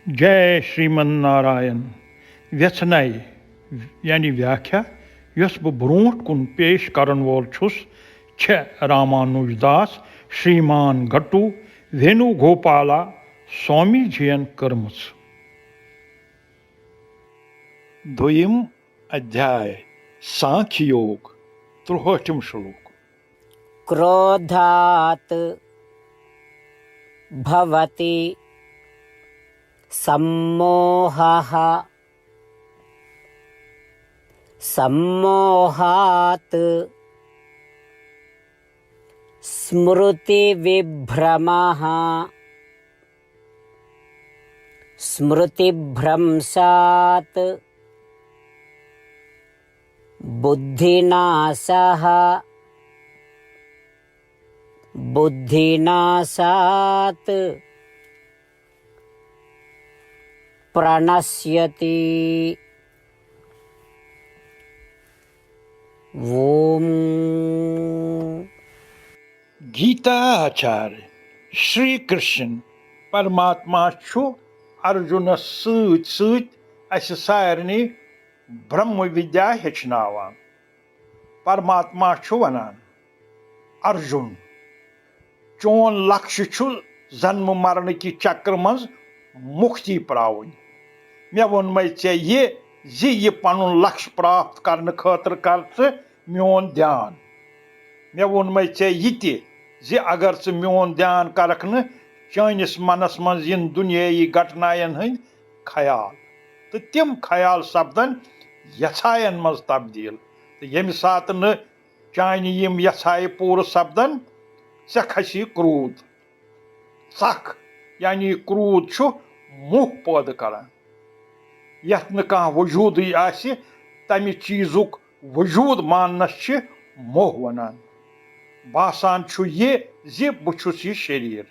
जय श्रीमन नारायण व्यथनाई यानी व्याख्या यस बह ब्रोट कुन पेश करन वोल छुस छ रामानुजदास श्रीमान घट्टू वेणुगोपाला स्वामी जीयन कर्मच। द्वयम अध्याय सांख्य योग 63 श्लोक। क्रोधात् भवति सम्मोहः सम्मोहात् स्मृतिविभ्रमः स्मृतिभ्रंशात् बुद्धिनाशः बुद्धिनाशात् प्रणश्यति। ओम। गीता आचार्य श्री कृष्ण परमात्मा छु अर्जुन सत सारनी ब्रह्म विद्या हेचनावान। परमात्मा छु वनान अर्जुन चोन लक्ष्य छु जन्म मरण की चक्र मज मुक्ति प्रावन। मे वोनमे ये पनुन लक्ष्य प्राप्त करने खतर कर मोन ध्यान। मे वोनमे ये अगर चे मोन ध्यान करक न चानिस मनस मज इन दुनियाई घटनायन हंद ख्याल तो तिम ख्याल सपदन यछायन मज तब्दील। तो यम सात न चानि यम यछाय पूर सपदन से खसी क्रोध। सख यानी क्रोध छु मुह पैद करान यथ न कह वजूद तमि चीजुक वजूद मानस मोह वनान। बासान छु ये जि बुछुस ये शरीर।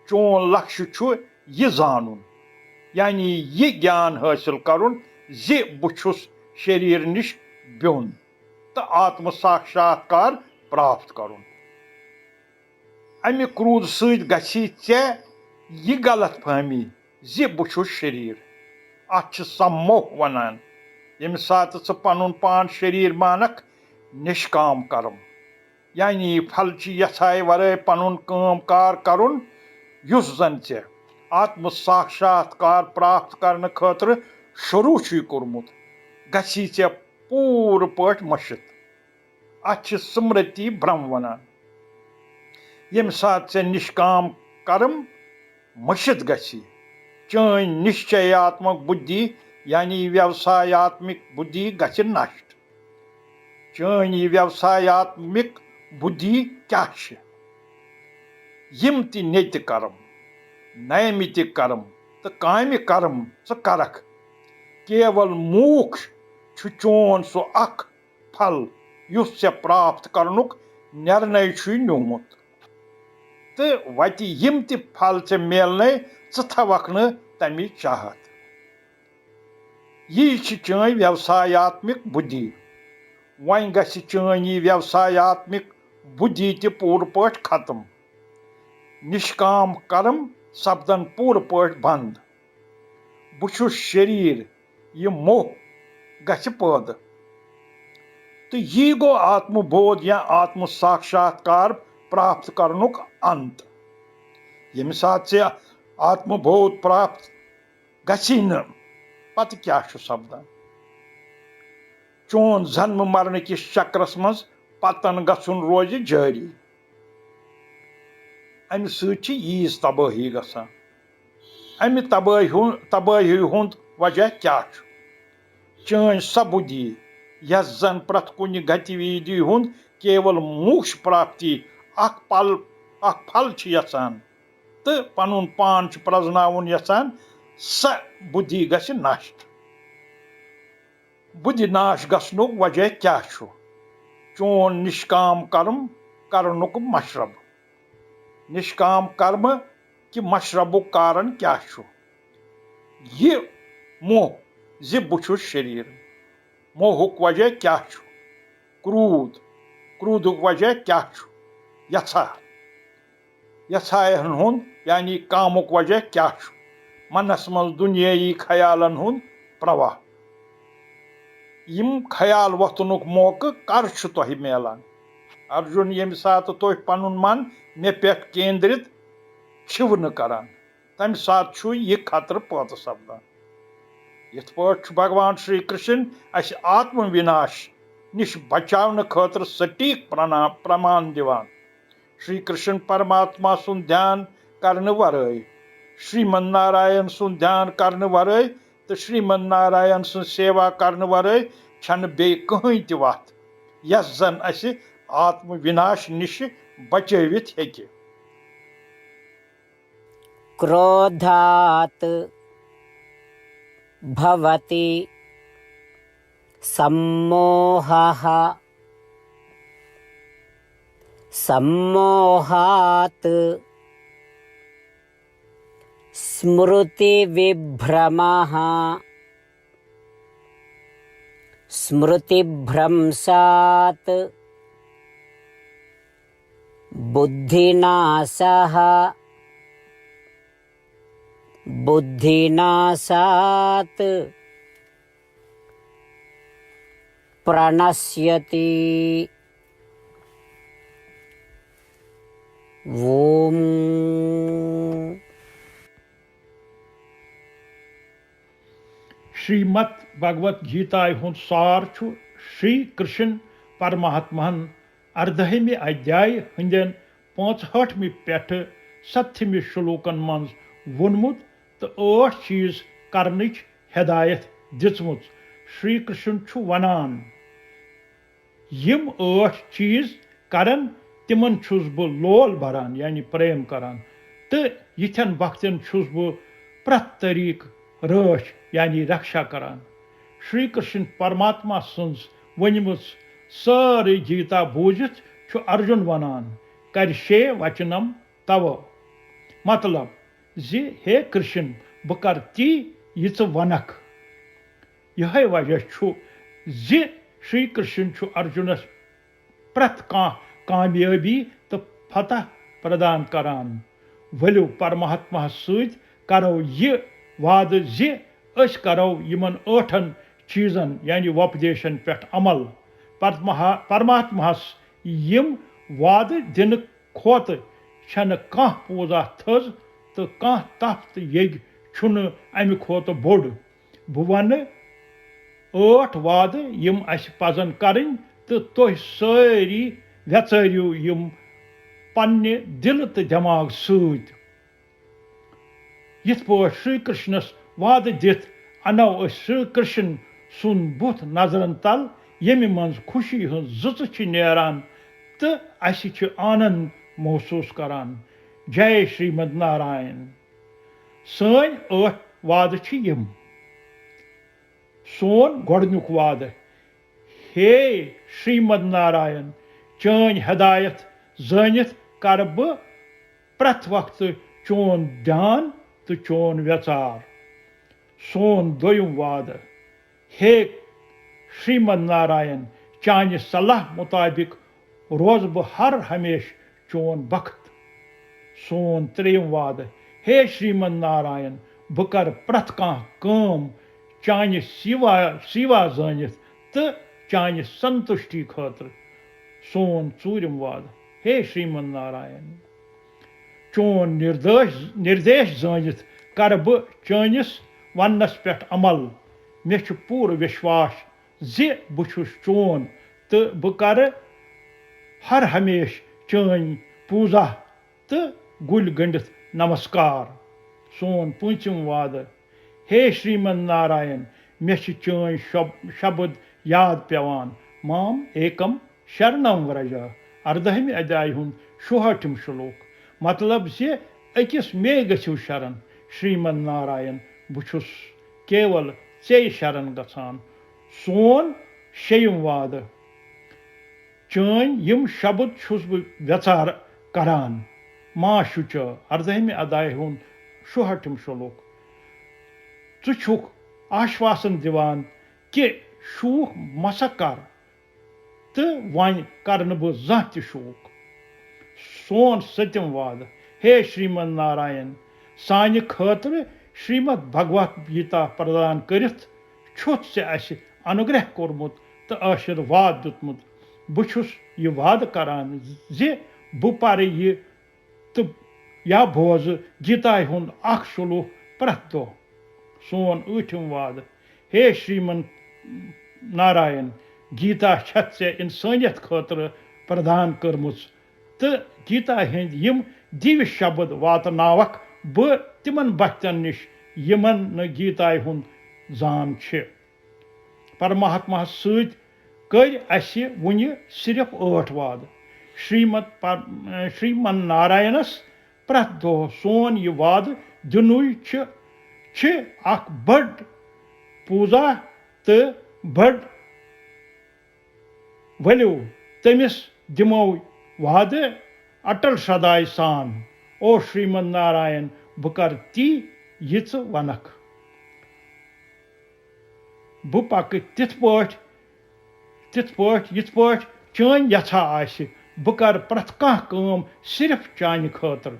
चोन लक्ष्य छु ये जानून यानी ये ज्ञान हासिल करुन जि बुछुस शरीर निश ब्योन तो आत्म साक्षात्कार प्राप्त करुन। अमि क्रोध सत गछि चे ये गलत फहमी जि बुछुस शरीर। अत सम्मोह वनान यम सात च पनुन पान शरीर मानक निष्काम कर्म यानी फल यछाय वरे पनुन काम कार करुन युस जन चे आत्म साक्षात्कार प्राप्त करने खतर शुरू कोर्मुत गछि चे पूर पट मशित। अत स्मृति भ्रम वनान यम सात चे निष्काम कर्म मशित गछि चन निश्चयात्मक बुद्धि यानी व्यवसायत्मक बुद्धि गछि नष्ट। चन व्यवसायत्मक बुद्धि क्या यम ति नेति कर्म नैमित कर्म तो काम्य कर्म च करक केवल मोक्ष छु चोन सो अख फल युस से प्राप्त करनुक निर्णय छु न्योमुत। तो वति यम ति फल चे मेलने च थवक न तमि चाहत। ये चन व्यवसायत्मक बुद्धि। वन गछि चन ये व्यवसायत्मक बुद्धि ति पूर पट खत्म। निष्काम कर्म सपदन पूर पट बंद। बुछुस शरीर ये मोह गछि पैद। तो ये गो आत्मबोध या आत्म साक्षात्कार प्राप्त करनुक अंत। यम सात से आत्मबोध प्राप्त गछि न पत क्या सपदान चोन जन्म मरण किस चक्रस मज पतन गछुन रोज जारी। अमि सत यीज तबाही गसान। अमि तबाही हुंद वजह क्या चन स बुद्धि यस जन प्रत कुन गतिविधि हुंद केवल मोक्ष प्राप्ति अख फल यसान तो पनुन पान प्रजनावन यसान स बुद्धि गछि नष्ट। बुद्धि नाश गछनुक वजह क्या चोन निष्काम कर्म करनुक मशरब। निष्काम कर्म कि मशरबुक कारण क्या ये मोह जि बुछुस शरीर। मोहुक वजह क्या क्रोध। क्रोधुक वजह क्या यछा यछायन हुंद यानी कामुक वजह क्या मनस मज दुनियाई ख्यालन हुंद प्रवाह। यम ख्याल वोथनुक मौका कर तोह मिलान। अर्जुन यम सात तुह पनुन मन मे पे केंद्रित छिव न करान, तम सात यह खतर पैदा सपदान। यथ पा भगवान श्री कृष्ण अस आत्म विनाश निश बचावन खतर सटीक प्रमाण दिवान। श्री कृष्ण परमात्मा सुन ध्यान करने वरय, श्रीमन नारायण सुन ध्यान करने वरय तो श्रीमन नारायण सुन सेवा करने वरय छन बे कहीं त वत यस जन अस आत्म विनाश निश बचवित हेके। क्रोधात भवति सम्मोहः, सम्मोहात् स्मृतिविभ्रमः, स्मृतिभ्रंशात् बुद्धिनाशः, बुद्धिनाशात् प्रणश्यति। ओम। श्रीमद भगवत गीता हुंद सार श्री कृष्ण परमात्मा 18वें अध्याय हंदन 65 पेठ 7 श्लोकन मज वोनमुत तो 8 चीज करनच हिदायत दिचमुत। श्री कृष्ण वनान यम 8 चीज करन तिमन छुस बह लोल भरान यानी प्रेम करान, तो यिथन वक्तन छुस बह प्रत तरीक रच यानी रक्षा करान। श्री कृष्ण परमात्मा सन्स वनमुत सारे गीता बूझित अर्जुन वनान करशे वचनम तव, मतलब जे हे कृष्ण बह कर ती यह वनक। यह वजह जे श्री कृष्ण अर्जुनस प्रत कामयाबी तो फतह प्रदान करान। वलो परमात्मा सत करो यह वाद जे अस करो यमन 8 चीजन यानी वोपदेशन पे अमल। परमात्मास यम वाद दिन खोत छन कह पूजा थज तो कह तफ्त यग छुन अमि खोत बोड़। बह वन 8 वाद यम अस पजन करें तो तुह सारी व्यचरियो यम पन्ने दिल तो दिमाग सत। यिथ पा श्री कृष्णस वाद दिथ अनो श्री कृष्ण सुन बुथ नजरन तल यमि मज खुशी हज जच नेरान तो अस आनंद महसूस करान। जय श्रीमद नारायण। सन 8 वाद यम। सोन गोडनुक वाद, हे श्रीमद नारायण चन हिदायत जानित कर बह प्रत वक्त चोन ध्यान तो चोन व्यचार। सोन दोयम वाद, हे श्रीमद नारायण चान सलाह मुताबिक रोज बह हर हमेश चोन बख्त। सोन 3 वाद, हे श्रीमद नारायण बह कर प्रत कम चान सिवा जानित तो चान संतुष्टि खतर। सोन 4 वाद, हे श्रीमद नारायण चोन निर्देश जानित कर बह चनिस वनस पे अमल। मे पूर विश्वास जे बह चोन तो बह कर हर हमेश चन पूजा तो गुल गंडित नमस्कार। सोन 5 वाद, हे श्रीमद नारायण मे चन शब्द याद पेवान माम एकम शरणम व्रज। 18वें अध्याय हुंद 66 श्लोक। मतलब जे अकिस मे गो शरण श्रीमद नारायण बह केवल चे शरण गसान। सोन 6 वाद, चन यम शब्द बह व्यचार करान मा शुच। 18वें अध्याय हुंद 66 श्लोक। छुक आश्वासन दिवान कि शूख मसा कर तो वन कर बह जह त शूख। सोन 7 वाद, हे श्रीमद नारायण सानि खतर श्रीमद भगवत गीता प्रदान करित छुत से अस अनुग्रह कोरमुत तो आशीर्वाद दितमुत बुछुस ये वाद करान जे बु पर ये तो या बोज गीता हुंद अख शुलूक प्रत दो सोन ऊठम वाद हे श्रीमन नारायण गीता छत से इंसानियत खतर प्रदान करमुच तो गीता हंद यम दिव्य शब्द वातनावक ब तिमन बच्चन निश यमन न गीता हुंद जान छे परमात्मा सत कर अस वुन सिर्फ 8 वाद श्रीमन नारायणस प्रत दो सोन यह वाद दिनुई छ अख बड़ पूजा तो बड़ वलियो तमिस दिमो वाद अटल सदाय सान ओ श्रीमन नारायण बह कर ती यिच वनक बह पक तिथ पठ चान यथा आसि बह कर प्रथ कह काम सिर्फ चान खतर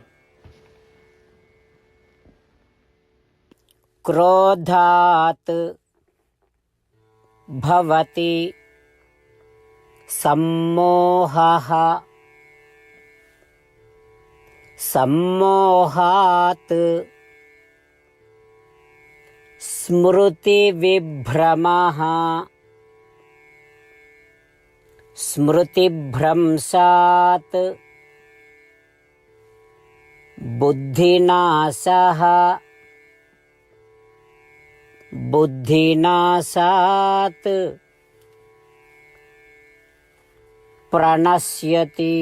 क्रोधात् भवति सम्मोहः सम्मोहात् स्मृतिविभ्रमः स्मृतिभ्रंशात् बुद्धिनाशः बुद्धिनाशात् प्रणश्यति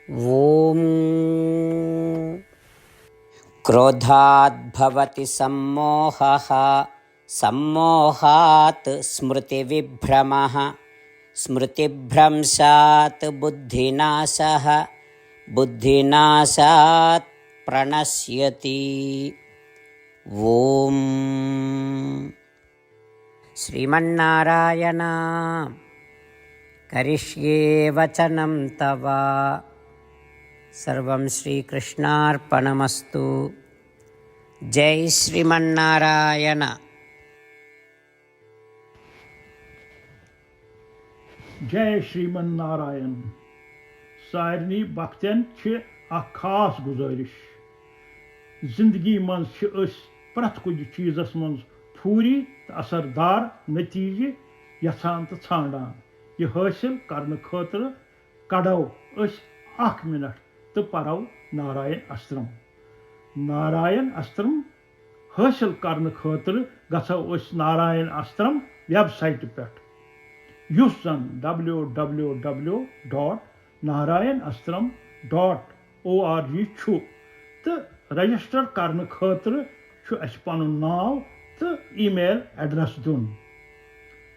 ओम क्रोधात् भवति सम्मोहः सम्मोहात् स्मृतिविभ्रमः स्मृतिभ्रंशात् बुद्धिनाशः बुद्धिनाशात् प्रणश्यति ओम श्रीमन्नारायण करिष्ये वचनं तव सर्वं श्रीकृष्णार्पणमस्तु जय श्रीमन्नारायण जय श्रीमन नारायण सारनी बख्तन अख खास गुजारिश जिंदगी मन प्रथ कुछ चीज़स मन फूरी तो असरदार नतीजे यछान तो छांडान यह हासिल करने खतर कड़ो अख मिनट तो परो नारायण अस्त्रम हासिल करने खतर गो नारायण अस्त्रम वेबसाइट पे युस जन www.narayanastram.org तो रजिस्टर करने खतर अस पनुन नाव तो ईमेल एड्रेस दुन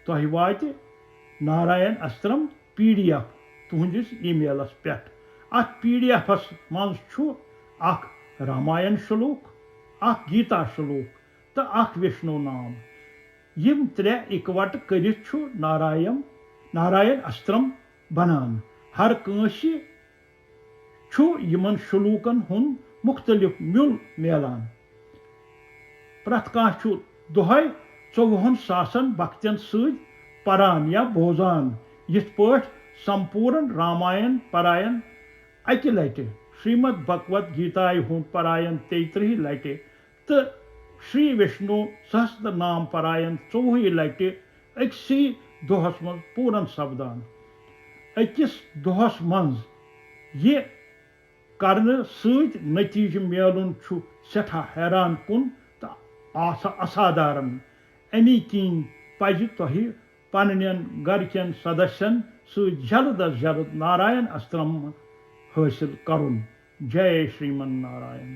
तह वात नारायण अस्त्रम PDF तुहंदिस ईमेलस पे अथ PDF मज अख रामायण श्लोक अख गीता श्लोक तो अख विष्णु नाम यम त्रे इकवट करित नारायण अस्त्रम बनान हर कंसी यमन श्लोकन हुन मुख्तलिफ म्युल मेलान प्रथ कह दुहै 24,000 भक्तन सद परान या बोजान यिथ पठ संपूर्ण रामायण पारायण अकि लटि श्रीमद भगवत गीता हुंद पारायण 33 लटि तो श्री विष्णु सहस्त्र नाम पारायण 24 लटि अक्सी दोहस मज पूरन सपदान अकिस दोहस मज ये करने सत नतीज मेलुन सठा हैरान कुन तो असाधारण अमी किन पज तह पन्न गरकन सदस्यन सत जल्द अज जल्द नारायण अस्त्रम हासिल करुन जय श्रीमन नारायण।